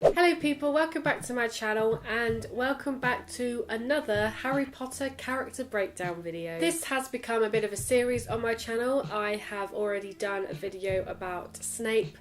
Hello people, welcome back to my channel and welcome back to another Harry Potter character breakdown video. This has become a bit of a series on my channel. I have already done a video about Snape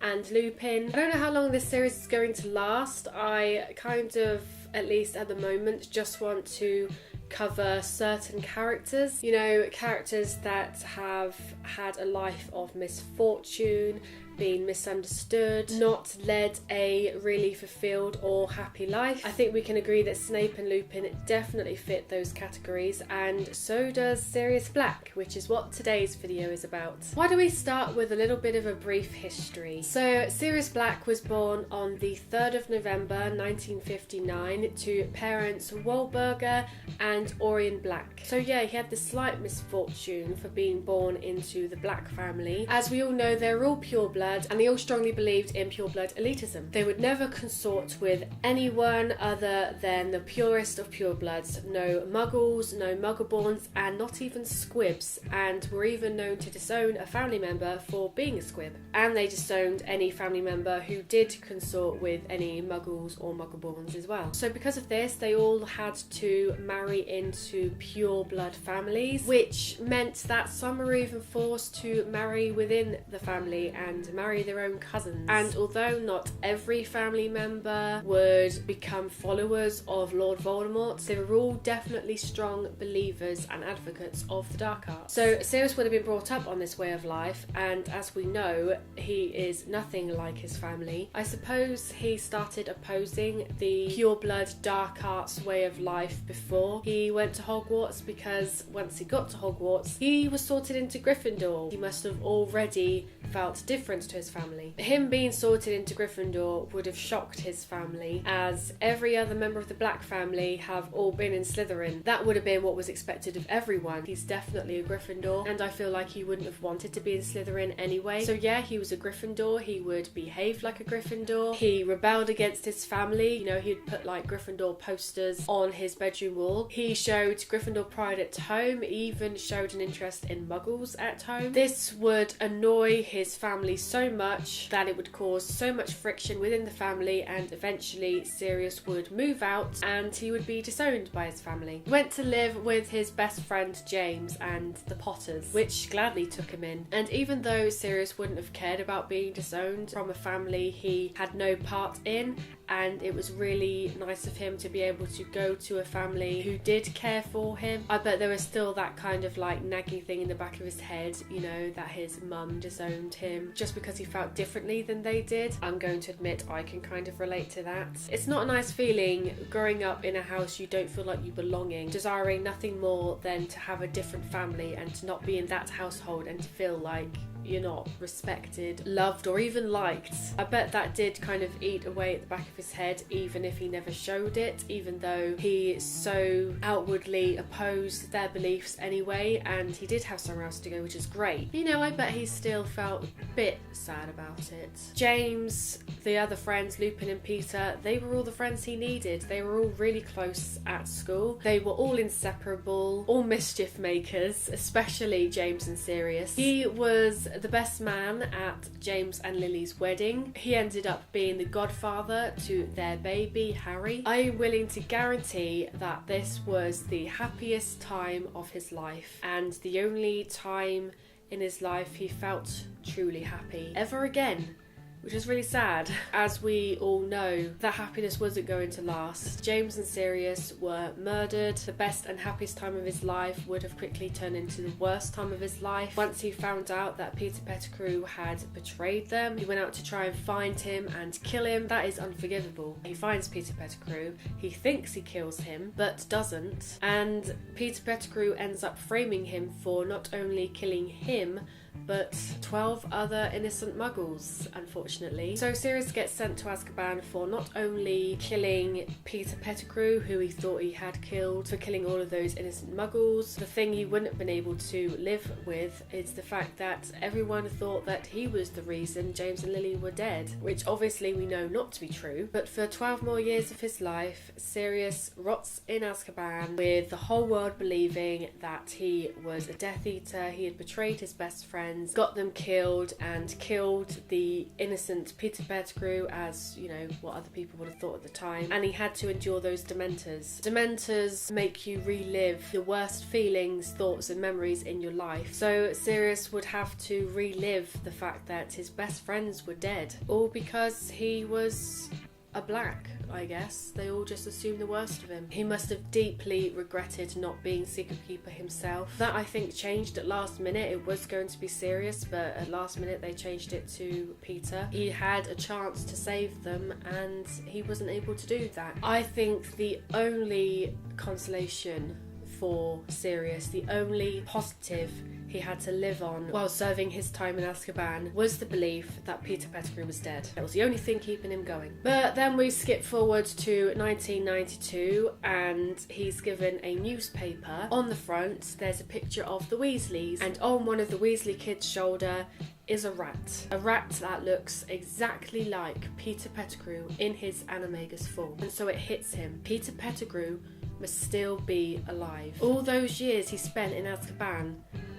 and Lupin. I don't know how long this series is going to last. I kind of, at least at the moment, just want to cover certain characters. You know, characters that have had a life of misfortune, been misunderstood, not led a really fulfilled or happy life. I think we can agree that Snape and Lupin definitely fit those categories, and so does Sirius Black, which is what today's video is about. Why don't we start with a little bit of a brief history? So Sirius Black was born on the 3rd of November 1959 to parents Wahlberger and Orion Black. So yeah, he had the slight misfortune for being born into the Black family. As we all know, they're all pureblood and they all strongly believed in pureblood elitism. They would never consort with anyone other than the purest of purebloods. No muggles, no muggleborns, and not even squibs, and were even known to disown a family member for being a squib. And they disowned any family member who did consort with any muggles or muggleborns as well. So because of this, they all had to marry into pureblood families, which meant that some were even forced to marry within the family and marry their own cousins. And although not every family member would become followers of Lord Voldemort, they were all definitely strong believers and advocates of the dark arts. So Sirius would have been brought up on this way of life, and as we know, he is nothing like his family. I suppose he started opposing the pureblood dark arts way of life before he went to Hogwarts, because once he got to Hogwarts, he was sorted into Gryffindor. He must have already felt different to his family. Him being sorted into Gryffindor would have shocked his family, as every other member of the Black family have all been in Slytherin. That would have been what was expected of everyone. He's definitely a Gryffindor, and I feel like he wouldn't have wanted to be in Slytherin anyway. So yeah, he was a Gryffindor. He would behave like a Gryffindor. He rebelled against his family. You know, he'd put like Gryffindor posters on his bedroom wall. He showed Gryffindor pride at home, even showed an interest in muggles at home. This would annoy his family so much that it would cause so much friction within the family, and eventually Sirius would move out and he would be disowned by his family. He went to live with his best friend James and the Potters, which gladly took him in. And even though Sirius wouldn't have cared about being disowned from a family he had no part in, and it was really nice of him to be able to go to a family who did care for him, I bet there was still that kind of like nagging thing in the back of his head, you know, that his mum disowned him just because he felt differently than they did. I'm going to admit I can kind of relate to that. It's not a nice feeling growing up in a house you don't feel like you belonging, desiring nothing more than to have a different family and to not be in that household and to feel like you're not respected, loved, or even liked. I bet that did kind of eat away at the back of his head, even if he never showed it, even though he so outwardly opposed their beliefs anyway, and he did have somewhere else to go, which is great. You know, I bet he still felt a bit sad about it. James, the other friends, Lupin and Peter, they were all the friends he needed. They were all really close at school. They were all inseparable, all mischief makers, especially James and Sirius. He was the best man at James and Lily's wedding. He ended up being the godfather to their baby, Harry. I'm willing to guarantee that this was the happiest time of his life, and the only time in his life he felt truly happy ever again. Which is really sad. As we all know, that happiness wasn't going to last. James and Sirius were murdered. The best and happiest time of his life would have quickly turned into the worst time of his life. Once he found out that Peter Pettigrew had betrayed them, he went out to try and find him and kill him. That is unforgivable. He finds Peter Pettigrew. He thinks he kills him, but doesn't. And Peter Pettigrew ends up framing him for not only killing him, but 12 other innocent muggles, unfortunately. So Sirius gets sent to Azkaban for not only killing Peter Pettigrew, who he thought he had killed, for killing all of those innocent muggles. The thing he wouldn't have been able to live with is the fact that everyone thought that he was the reason James and Lily were dead, which obviously we know not to be true. But for 12 more years of his life, Sirius rots in Azkaban with the whole world believing that he was a Death Eater, he had betrayed his best friend, friends, got them killed, and killed the innocent Peter Pettigrew, as, you know, what other people would have thought at the time. And he had to endure those Dementors. Dementors make you relive the worst feelings, thoughts and memories in your life. So Sirius would have to relive the fact that his best friends were dead, all because he was a Black, I guess. They all just assumed the worst of him. He must have deeply regretted not being Secret Keeper himself. That, I think, changed at last minute. It was going to be Sirius, but at last minute they changed it to Peter. He had a chance to save them and he wasn't able to do that. I think the only consolation for Sirius, the only positive he had to live on while serving his time in Azkaban, was the belief that Peter Pettigrew was dead. That was the only thing keeping him going. But then we skip forward to 1992 and he's given a newspaper. On the front there's a picture of the Weasleys, and on one of the Weasley kids' shoulder is a rat. A rat that looks exactly like Peter Pettigrew in his animagus form. And so it hits him. Peter Pettigrew must still be alive. All those years he spent in Azkaban,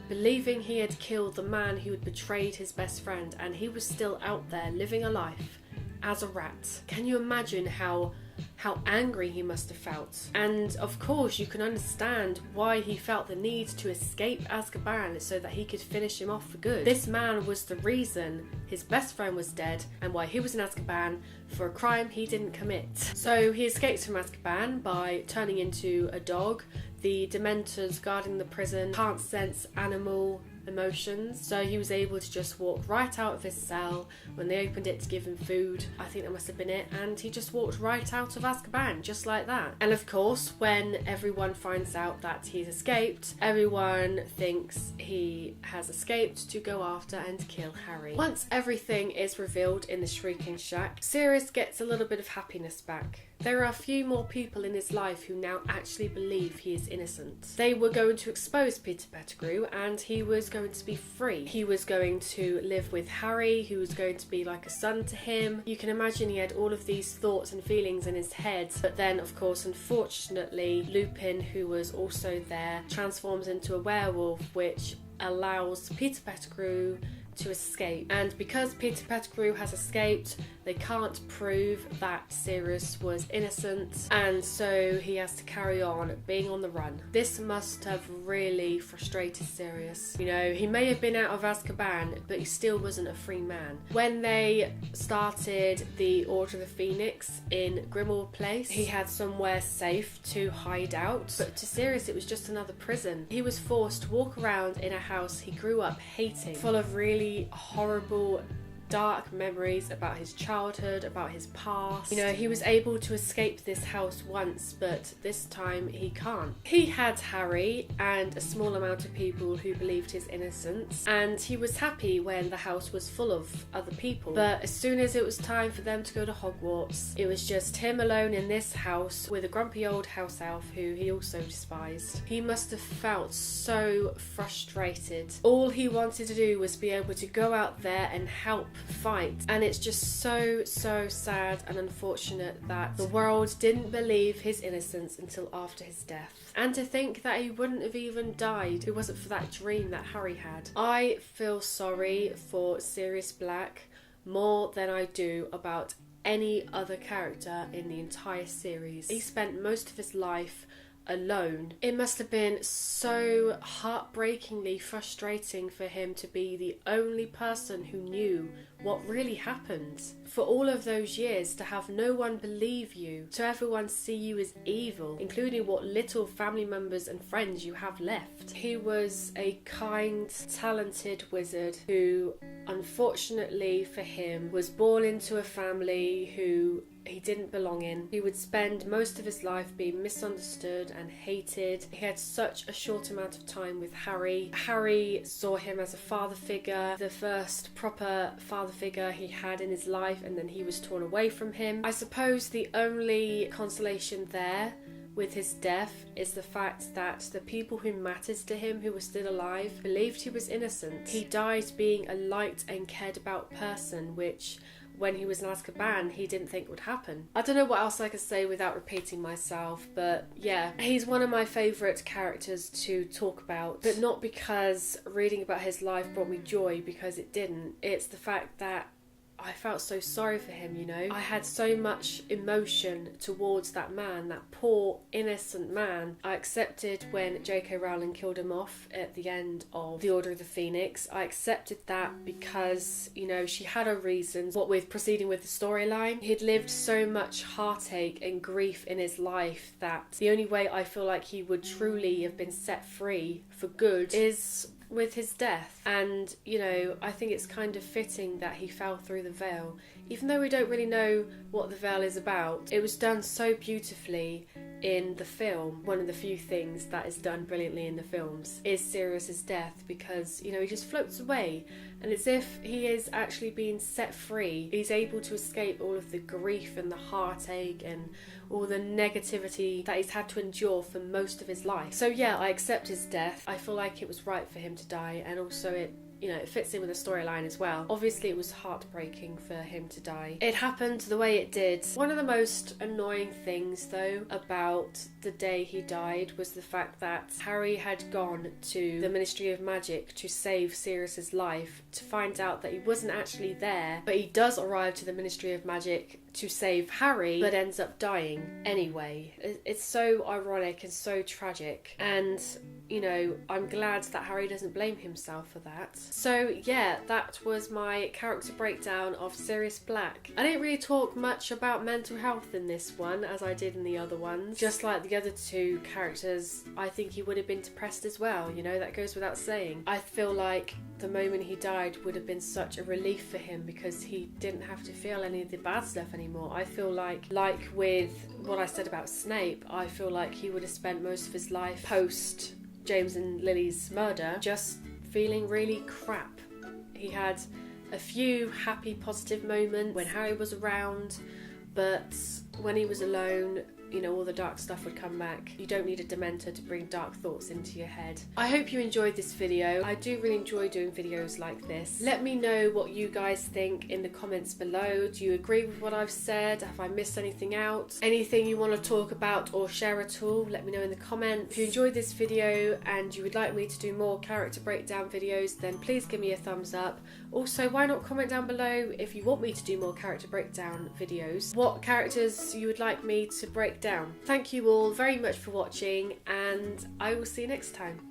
believing he had killed the man who had betrayed his best friend, and he was still out there living a life as a rat. Can you imagine how angry he must have felt? And of course you can understand why he felt the need to escape Azkaban so that he could finish him off for good. This man was the reason his best friend was dead and why he was in Azkaban for a crime he didn't commit. So he escapes from Azkaban by turning into a dog. The Dementors guarding the prison can't sense animal emotions, so he was able to just walk right out of his cell. When they opened it to give him food, I think that must have been it, and he just walked right out of Azkaban just like that. And of course, when everyone finds out that he's escaped, everyone thinks he has escaped to go after and kill Harry. Once everything is revealed in the Shrieking Shack, Sirius gets a little bit of happiness back. There are a few more people in his life who now actually believe he is innocent. They were going to expose Peter Pettigrew and he was going to be free. He was going to live with Harry, who was going to be like a son to him. You can imagine he had all of these thoughts and feelings in his head. But then, of course, unfortunately, Lupin, who was also there, transforms into a werewolf, which allows Peter Pettigrew to escape. And because Peter Pettigrew has escaped, they can't prove that Sirius was innocent, and so he has to carry on being on the run. This must have really frustrated Sirius. You know, he may have been out of Azkaban, but he still wasn't a free man. When they started the Order of the Phoenix in Grimmauld Place, he had somewhere safe to hide out, but to Sirius it was just another prison. He was forced to walk around in a house he grew up hating, full of really horrible, dark memories about his childhood, about his past. You know, he was able to escape this house once, but this time he can't. He had Harry and a small amount of people who believed his innocence, and he was happy when the house was full of other people. But as soon as it was time for them to go to Hogwarts, it was just him alone in this house with a grumpy old house elf who he also despised. He must have felt so frustrated. All he wanted to do was be able to go out there and help fight, and it's just so sad and unfortunate that the world didn't believe his innocence until after his death. And to think that he wouldn't have even died if it wasn't for that dream that Harry had. I feel sorry for Sirius Black more than I do about any other character in the entire series. He spent most of his life alone. It must have been so heartbreakingly frustrating for him to be the only person who knew what really happened. For all of those years, to have no one believe you, to everyone see you as evil, including what little family members and friends you have left. He was a kind, talented wizard who, unfortunately for him, was born into a family who he didn't belong in. He would spend most of his life being misunderstood and hated. He had such a short amount of time with Harry. Harry saw him as a father figure, the first proper father figure he had in his life, and then he was torn away from him. I suppose the only consolation there with his death is the fact that the people who mattered to him, who were still alive, believed he was innocent. He died being a liked and cared about person, which when he was in Azkaban he didn't think would happen. I don't know what else I could say without repeating myself, but yeah, he's one of my favourite characters to talk about, but not because reading about his life brought me joy, because it didn't. It's the fact that I felt so sorry for him, you know. I had so much emotion towards that man, that poor, innocent man. I accepted when J.K. Rowling killed him off at the end of The Order of the Phoenix. I accepted that because, you know, she had her reasons, what with proceeding with the storyline. He'd lived so much heartache and grief in his life that the only way I feel like he would truly have been set free for good is with his death. And, you know, I think it's kind of fitting that he fell through the veil. Even though we don't really know what the veil is about, it was done so beautifully in the film. One of the few things that is done brilliantly in the films is Sirius's death, because, you know, he just floats away and it's if he is actually being set free. He's able to escape all of the grief and the heartache and all the negativity that he's had to endure for most of his life. So yeah, I accept his death. I feel like it was right for him to die, and also it fits in with the storyline as well. Obviously it was heartbreaking for him to die. It happened the way it did. One of the most annoying things though about the day he died was the fact that Harry had gone to the Ministry of Magic to save Sirius's life, to find out that he wasn't actually there, but he does arrive to the Ministry of Magic to save Harry, but ends up dying anyway. It's so ironic and so tragic, and you know, I'm glad that Harry doesn't blame himself for that. So yeah, that was my character breakdown of Sirius Black. I didn't really talk much about mental health in this one as I did in the other ones. Just like the other two characters, I think he would have been depressed as well, you know, that goes without saying. I feel like the moment he died would have been such a relief for him because he didn't have to feel any of the bad stuff anymore. I feel like with what I said about Snape, I feel like he would have spent most of his life post James and Lily's murder just feeling really crap. He had a few happy, positive moments when Harry was around, but when he was alone, you know, all the dark stuff would come back. You don't need a Dementor to bring dark thoughts into your head. I hope you enjoyed this video. I do really enjoy doing videos like this. Let me know what you guys think in the comments below. Do you agree with what I've said? Have I missed anything out? Anything you want to talk about or share at all? Let me know in the comments. If you enjoyed this video and you would like me to do more character breakdown videos, then please give me a thumbs up. Also, why not comment down below if you want me to do more character breakdown videos, what characters you would like me to break down. Thank you all very much for watching, and I will see you next time.